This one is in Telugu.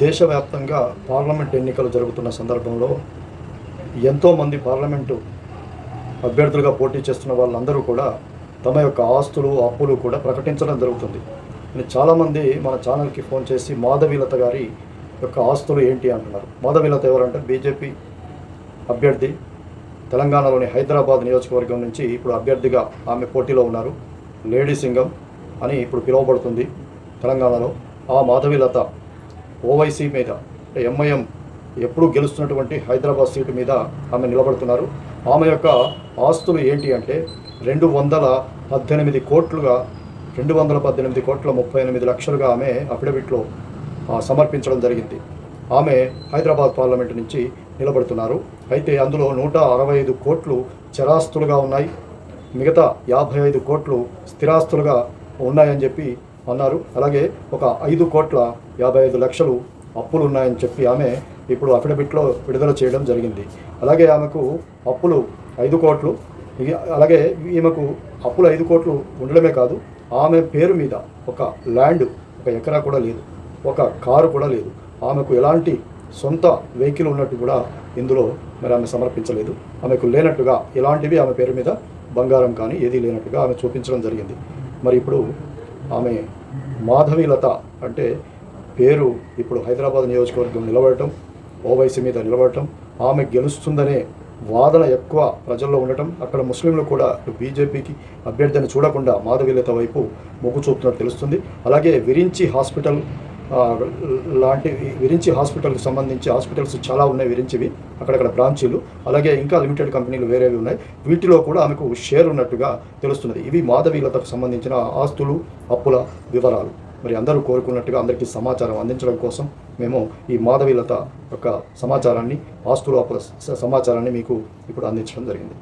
దేశవ్యాప్తంగా పార్లమెంట్ ఎన్నికలు జరుగుతున్న సందర్భంలో ఎంతోమంది పార్లమెంటు అభ్యర్థులుగా పోటీ చేస్తున్న వాళ్ళందరూ కూడా తమ యొక్క ఆస్తులు అప్పులు కూడా ప్రకటించడం జరుగుతుంది. చాలామంది మన ఛానల్కి ఫోన్ చేసి మాధవీలత గారి యొక్క ఆస్తులు ఏంటి అంటున్నారు. మాధవీలత ఎవరంటే బీజేపీ అభ్యర్థి, తెలంగాణలోని హైదరాబాద్ నియోజకవర్గం నుంచి ఇప్పుడు అభ్యర్థిగా ఆమె పోటీలో ఉన్నారు. లేడీ సింగం అని ఇప్పుడు పిలువబడుతుంది తెలంగాణలో. ఆ మాధవీలత ఓవైసీ మీద అంటే ఎంఐఎం ఎప్పుడు గెలుస్తున్నటువంటి హైదరాబాద్ సీటు మీద ఆమె నిలబడుతున్నారు. ఆమె యొక్క ఆస్తులు ఏంటి అంటే 218 కోట్లుగా 218 కోట్ల 38 లక్షలుగా ఆమె అఫిడవిట్లో సమర్పించడం జరిగింది. ఆమె హైదరాబాద్ పార్లమెంటు నుంచి నిలబడుతున్నారు. అయితే అందులో 165 కోట్లు చరాస్తులుగా ఉన్నాయి, మిగతా 55 కోట్లు స్థిరాస్తులుగా ఉన్నాయని చెప్పి అన్నారు. అలాగే ఒక 5 కోట్ల 55 లక్షలు అప్పులు ఉన్నాయని చెప్పి ఆమె ఇప్పుడు అఫిడవిట్లో విడుదల చేయడం జరిగింది. అలాగే ఆమెకు అప్పులు 5 కోట్లు, అలాగే ఈమెకు అప్పులు 5 కోట్లు ఉండడమే కాదు, ఆమె పేరు మీద ఒక ల్యాండ్, ఒక ఎకరా కూడా లేదు, ఒక కారు కూడా లేదు. ఆమెకు ఎలాంటి సొంత వెహికల్ ఉన్నట్టు కూడా ఇందులో మరి ఆమె సమర్పించలేదు. ఆమెకు లేనట్టుగా ఎలాంటివి ఆమె పేరు మీద బంగారం కానీ ఏదీ లేనట్టుగా ఆమె చూపించడం జరిగింది. మరి ఇప్పుడు ఆమె మాధవీలత అంటే పేరు ఇప్పుడు హైదరాబాద్ నియోజకవర్గం నిలబడటం, ఓవైసీ మీద నిలబడటం, ఆమె గెలుస్తుందనే వాదన ఎక్కువ ప్రజల్లో ఉండటం, అక్కడ ముస్లింలు కూడా బీజేపీకి అభ్యర్థిని చూడకుండా మాధవీలత వైపు మొగ్గు చూపుతున్నట్టు తెలుస్తుంది. అలాగే విరించి హాస్పిటల్ విరించి హాస్పిటల్కి సంబంధించి హాస్పిటల్స్ చాలా ఉన్నాయి విరించివి, అక్కడక్కడ బ్రాంచీలు, అలాగే ఇంకా లిమిటెడ్ కంపెనీలు వేరేవి ఉన్నాయి. వీటిలో కూడా ఆమెకు షేర్ ఉన్నట్టుగా తెలుస్తున్నది. ఇవి మాధవీలతకు సంబంధించిన ఆస్తులు అప్పుల వివరాలు. మరి అందరూ కోరుకున్నట్టుగా అందరికీ సమాచారం అందించడం కోసం మేము ఈ మాధవీలత యొక్క సమాచారాన్ని, ఆస్తులు అప్పుల సమాచారాన్ని మీకు ఇప్పుడు అందించడం జరిగింది.